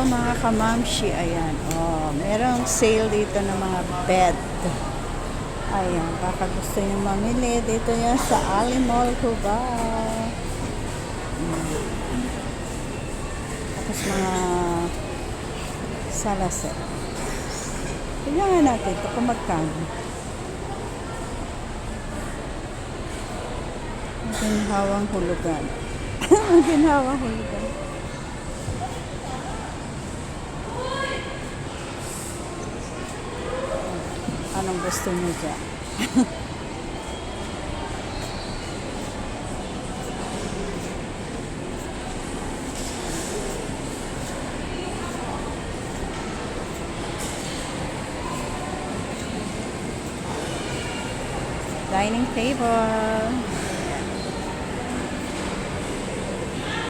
mga kamamshi. Ayan. Oh, merong sale dito ng mga bed. Ayan. Baka gusto nyo mamili. Dito yan sa Ali Mall, Cubao. Tapos mga salaset. Tignan nga natin ito kung magkano. Maginhawang hulugan. Maginhawang hulugan. Anong gusto niyo dyan? Dining table.